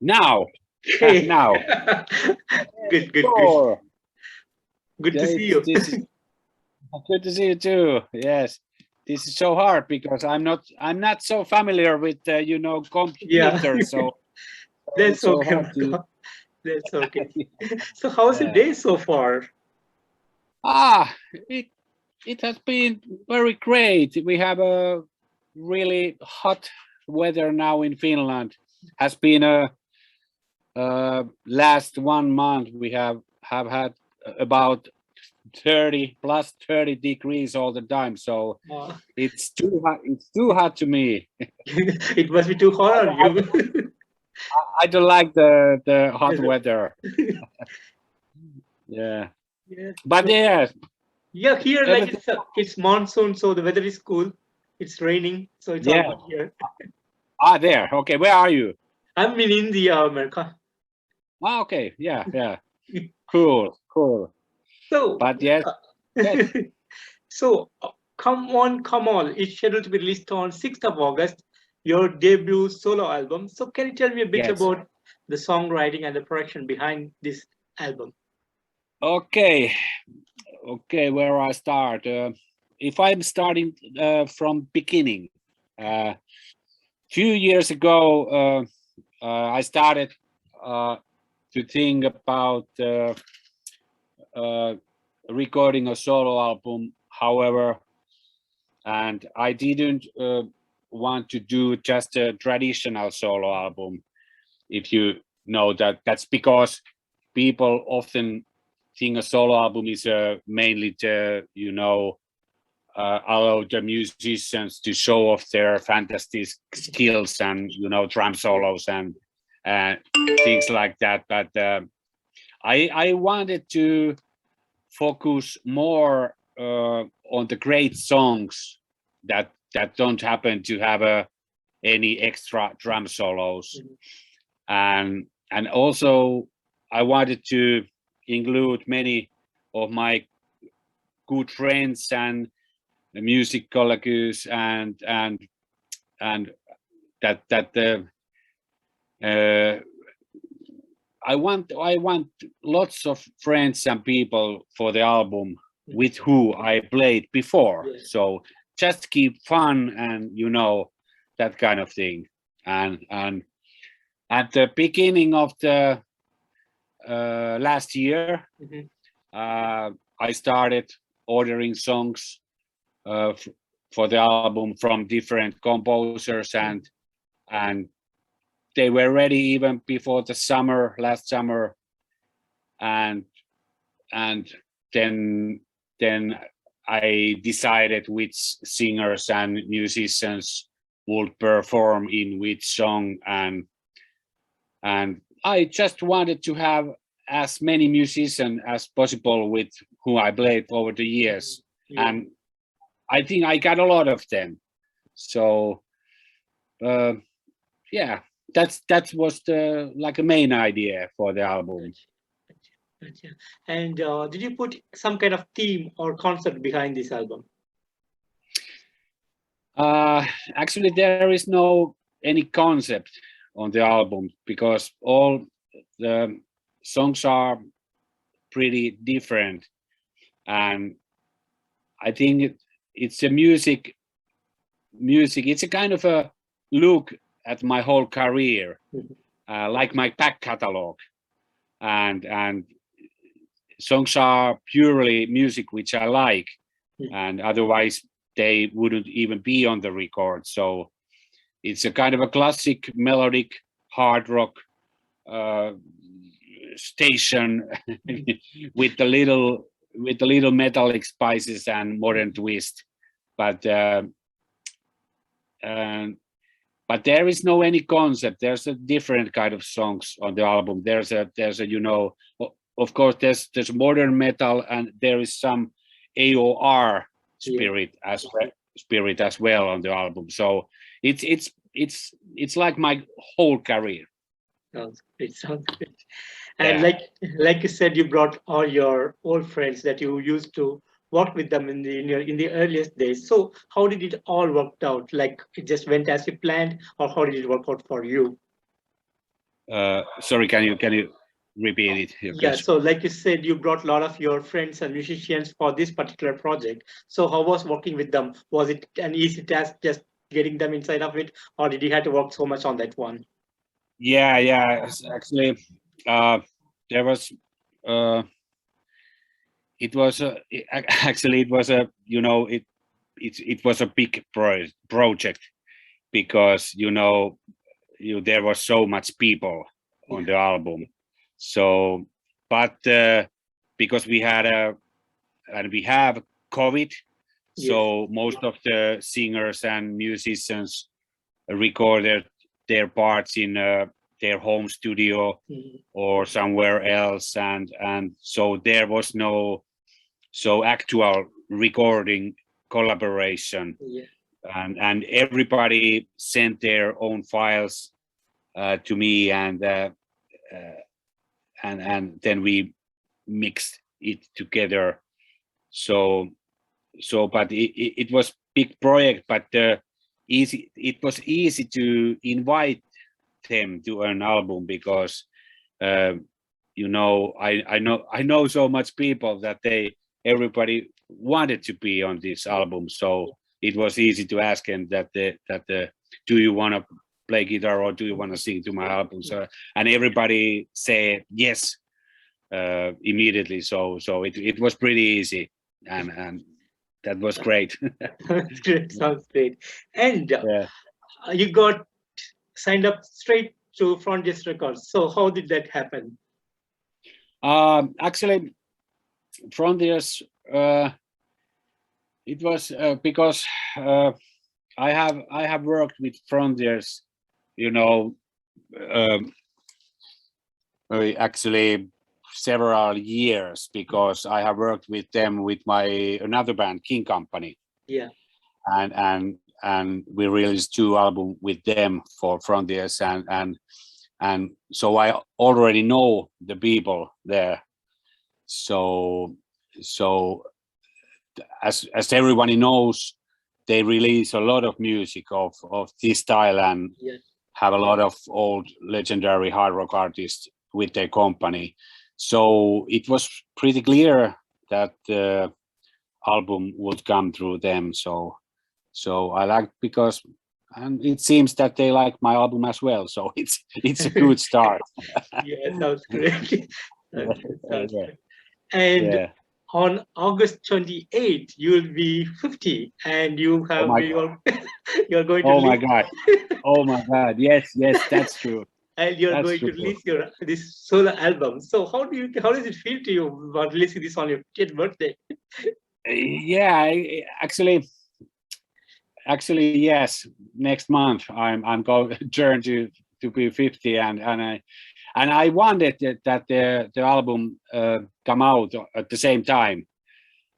Now, Okay. now. Good, good, good. Sure. Good to Yeah, see you. this is good to see you too. Yes, this is so hard because I'm not so familiar with Yeah, computers, so that's it's so okay, hard to. Mirka. That's okay. So how's your Yeah. day so far? Ah, it it has been very great. We have a really hot weather now in Finland. Has been a last 1 month we have had about 30 plus 30 degrees all the time. So Uh, it's too hot. It's too hot to me. it must be too hot on I, you. I don't like the hot weather. Yeah, Yeah. but So yeah, yeah, here like everything. it's monsoon, so the weather is cool. It's raining, so it's all Yeah. good here. There. Okay. Where are you? I'm in India, America. Okay. Yeah. Yeah. Cool. Cool. So, But yes. Yes. so come on! It's scheduled to be released on 6th of August. Your debut solo album. So, can you tell me a bit Yes. about the songwriting and the production behind this album? Okay. Okay. Where I start? If I'm starting from beginning, few years ago, I started to think about uh, recording a solo album. However, and I didn't want to do just a traditional solo album. If you know that, that's because people often think a solo album is mainly to allow the musicians to show off their fantastic skills and drum solos and uh, things like that. But I wanted to focus more on the great songs that don't happen to have any extra drum solos, and also I wanted to include many of my good friends and music colleagues and that uh, I want lots of friends and people for the album with who I played before. Yeah. So just keep fun and that kind of thing. And at the beginning of the last year, Mhm. I started ordering songs uh, f- for the album from different composers and they were ready even before the last summer, and and then I decided which singers and musicians would perform in which song, and I just wanted to have as many musicians as possible with who I played over the years, Yeah. and I think I got a lot of them. So uh, yeah, that was the like a main idea for the album. Gotcha. Gotcha. Gotcha. And did you put some kind of theme or concept behind this album? Uh, Actually, there is no any concept on the album because all the songs are pretty different, and I think it's a music. It's a kind of a look at my whole career, Mhm. like my back catalog, and songs are purely music which I like, Mhm. and otherwise they wouldn't even be on the record. So it's a kind of a classic melodic hard rock uh, station with the little metallic spices and modern twist. But um, but there is no any concept. There's a different kind of songs on the album. There's a of course there's modern metal and there is some AOR Yeah. spirit as well on the album. So it's like my whole career. Sounds great. Sounds great. And Yeah. like you said, you brought all your old friends that you used to work with them in the earliest days. So how did it all worked out? Like it just went as you planned, or how did it work out for you? Sorry, can you repeat it? Your Yeah, question? so like you said, you brought a lot of your friends and musicians for this particular project. So how was working with them? Was it an easy task just getting them inside of it, or did you have to work so much on that one? Yeah. Actually, there was. It was actually it was a it was a big project because there was so much people on the album. So, but because we had and we have COVID, so most of the singers and musicians recorded their parts in their home studio or somewhere else, and so there was no actual recording collaboration, and everybody sent their own files to me, and then we mixed it together. So but it was big project, but it was easy to invite them to an album because I know so much people that everybody wanted to be on this album, so it was easy to ask them that do you want to play guitar or do you want to sing to my album? So, and everybody said yes immediately. So it was pretty easy, and that was great. That's great. Sounds great. And Yeah. you got signed up straight to Frontiers Records. So how did that happen? Actually, Frontiers. It was because I have worked with Frontiers, actually several years, because I have worked with them with my another band, King Company. Yeah. And we released 2 albums with them for Frontiers, and so I already know the people there. So as everybody knows, they release a lot of music of this style, and have a lot of old legendary hard rock artists with their company. So it was pretty clear that the album would come through them. So I liked, because and it seems that they like my album as well. So it's a good start. Yeah, sounds great. Sounds Yeah. great. And Yeah. on August 28th, you'll be 50, and you have you're going to Oh my God. Oh my God. Yes, that's true. and you're That's going true. to release this solo album. So how does it feel to you about releasing this on your 50th birthday? Yeah, actually yes. Next month I'm going turn to be 50, and I wanted that the album come out at the same time,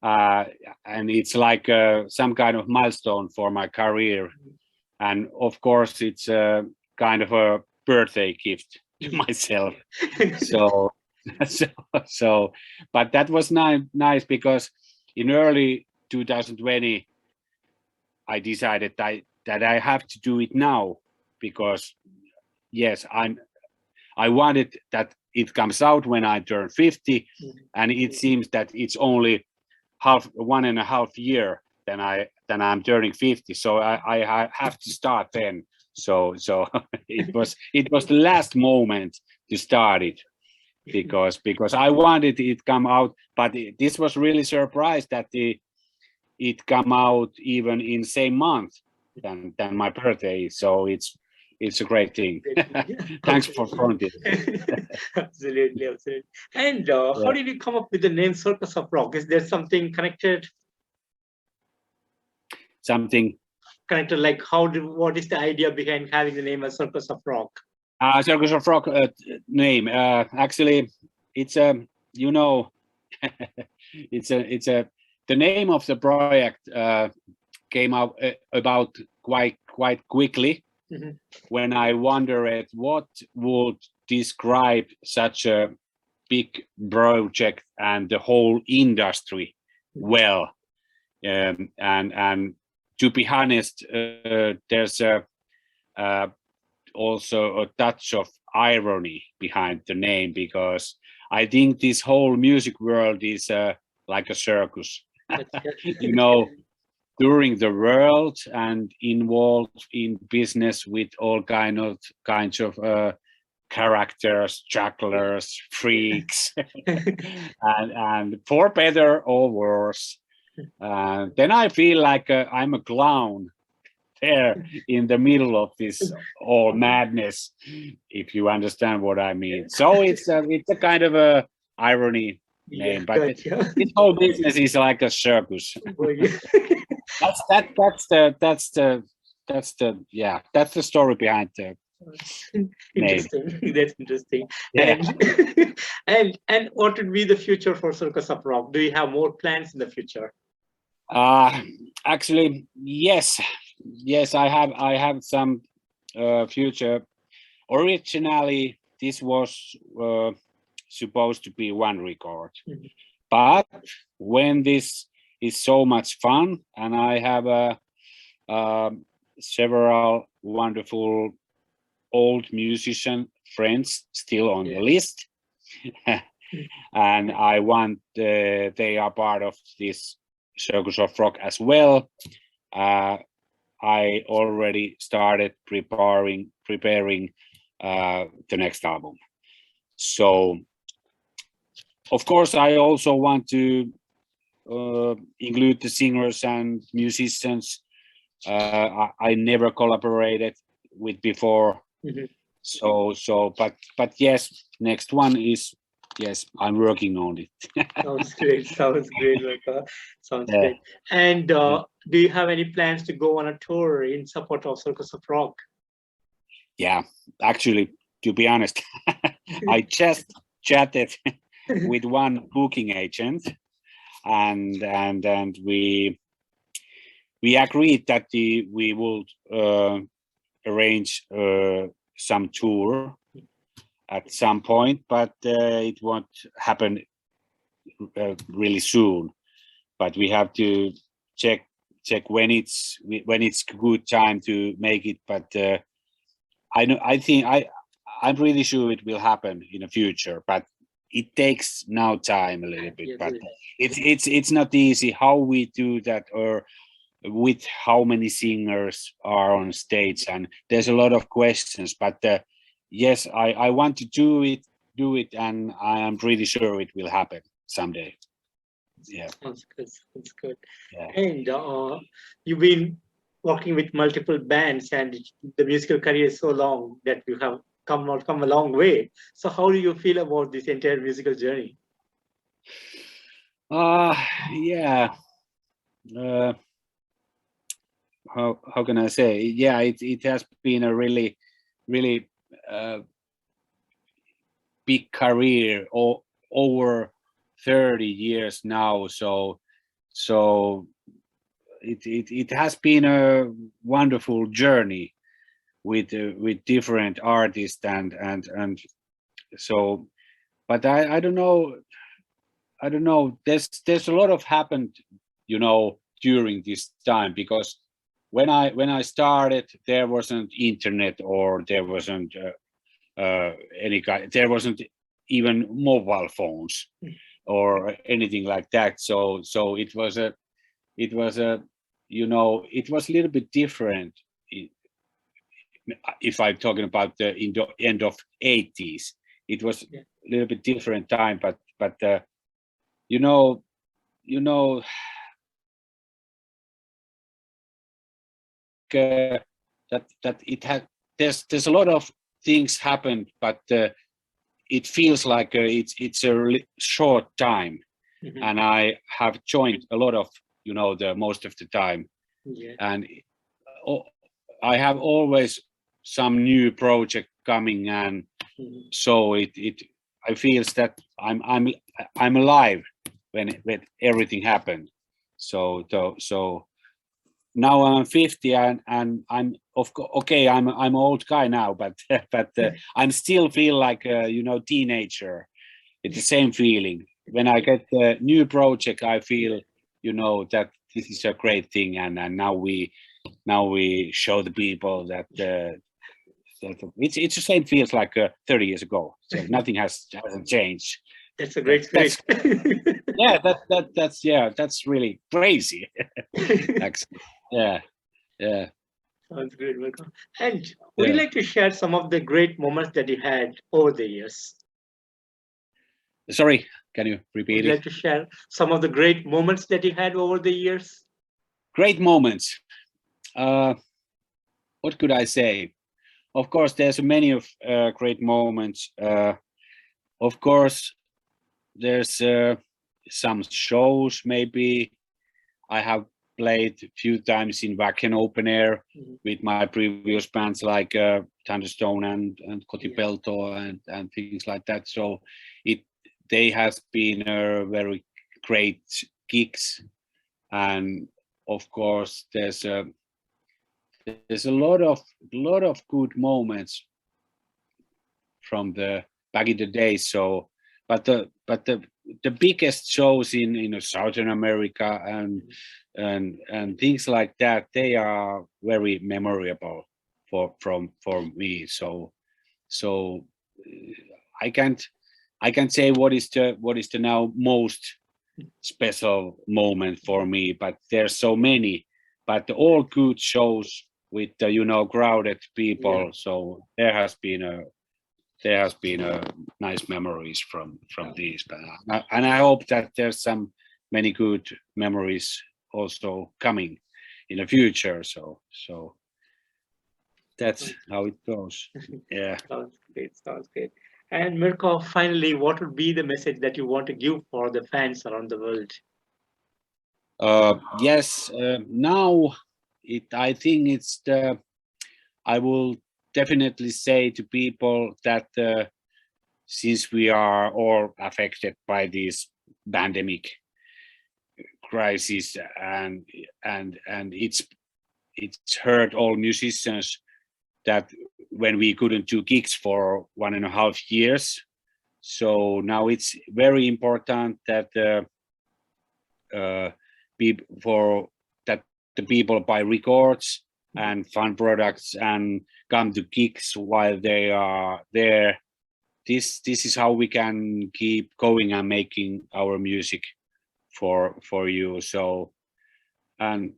and it's like some kind of milestone for my career, and of course it's kind of a birthday gift to myself. So but that was nice because in early 2020 I decided that I have to do it now, because yes, I wanted that it comes out when I turn 50, and it seems that it's only 1.5 year then I'm turning 50, so I have to start then. So it was the last moment to start it, because I wanted it come out, but this was really surprised that it come out even in same month than my birthday. So it's a great thing. Thanks for Frontier. Absolutely. And how did you come up with the name Circus of Rock? Is there something connected? Something connected, like what is the idea behind having the name as Circus of Rock? Circus of Rock name. Actually, it's it's the name of the project came out about quite quickly, when I wondered what would describe such a big project and the whole industry well. And to be honest, there's also a touch of irony behind the name, because I think this whole music world is like a circus. You know, touring the world and involved in business with all kinds of characters, jugglers, freaks, and for better or worse. Then I feel like I'm a clown there in the middle of this all madness, if you understand what I mean. So it's a kind of a irony name, but gotcha. this whole business is like a circus. That's the story behind the name. Interesting. That's interesting. Yeah. And what would be the future for Circus of Rock? Do you have more plans in the future? Actually, yes, I have some future. Originally, this was supposed to be one record, but when this is so much fun, and I have several wonderful old musician friends still on the list, and I want they are part of this Circus of Rock as well. I already started preparing the next album. So, of course, I also want to include the singers and musicians I never collaborated with before. But yes, next one is, yes, I'm working on it. Sounds great. Sounds great, Mirka. Sounds great. And do you have any plans to go on a tour in support of Circus of Rock? Yeah, actually, to be honest, I just chatted with one booking agent, and we agreed that we would arrange some tour at some point, but it won't happen really soon. But we have to check when it's good time to make it. But I'm really sure it will happen in the future. But it takes now time a little bit. But it's not easy how we do that, or with how many singers are on stage, and there's a lot of questions. But yes, I want to do it, and I am pretty sure it will happen someday. Yeah. Sounds good. Sounds good. Yeah. And you've been working with multiple bands, and the musical career is so long that you have come a long way. So how do you feel about this entire musical journey? Yeah. How can I say? Yeah, it has been a really big career over 30 years now. So it has been a wonderful journey with different artists and so. But I don't know. There's a lot of happened, during this time, because when I started, there wasn't internet, or there wasn't there wasn't even mobile phones or anything like that. So it was a it was a little bit different. If I'm talking about the end of 80s, it was a little bit different time. But that it had there's a lot of things happened, but it feels like it's a short time, and I have joined a lot of the most of the time, and I have always some new project coming, and so I feels that I'm alive when everything happened. So now I'm 50, and I'm I'm an old guy now, but I'm still feel like teenager. It's the same feeling when I get a new project. I feel that this is a great thing, and now we show the people that it's the same feels like 30 years ago. So nothing hasn't changed. That's a great spirit. Yeah, that's really crazy. Actually. Yeah. Sounds great, Mirka. And would you like to share some of the great moments that you had over the years? Sorry, can you repeat Would you it? like to share some of the great moments that you had over the years? Great moments. What could I say? Of course, there's many of great moments. Of course, there's some shows. Maybe I have played a few times in Wacken open air with my previous bands like Thunderstone and Kotipelto and things like that. So they has been a very great gigs, and of course there's a lot of good moments from the back in the day. So, but the biggest shows in Southern America and things like that, they are very memorable for me. So I can't say what is the now most special moment for me, but there's so many. But all good shows with the crowded people. So there has been a nice memories from these. And I hope that there's many good memories also coming in the future. So that's how it goes. Yeah. Sounds great. And Mirka, finally, what would be the message that you want to give for the fans around the world? Yes. Now, I think I will definitely say to people that since we are all affected by this pandemic crisis and it's hurt all musicians, that when we couldn't do gigs for 1.5 years, so now it's very important that the people buy records and fun products and come to gigs while they are there. This is how we can keep going and making our music for you. So and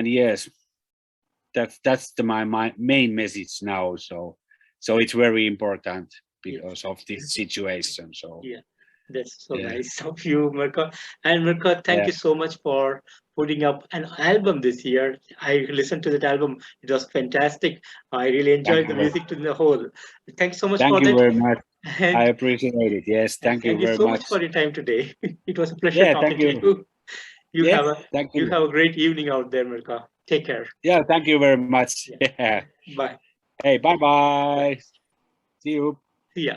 yes, that's my main message now. So it's very important because of this situation. So that's so nice of you, Mirka. And Mirka, thank you so much for putting up an album this year. I listened to that album. It was fantastic. I really enjoyed the music to the whole. Thank you so much for that. Thank you very much. And I appreciate it. Yes, thank you very so much for your time today. It was a pleasure talking to you. You have a great evening out there, Mirka. Take care. Yeah, thank you very much. Yeah. Bye. Hey, bye. See you. See ya.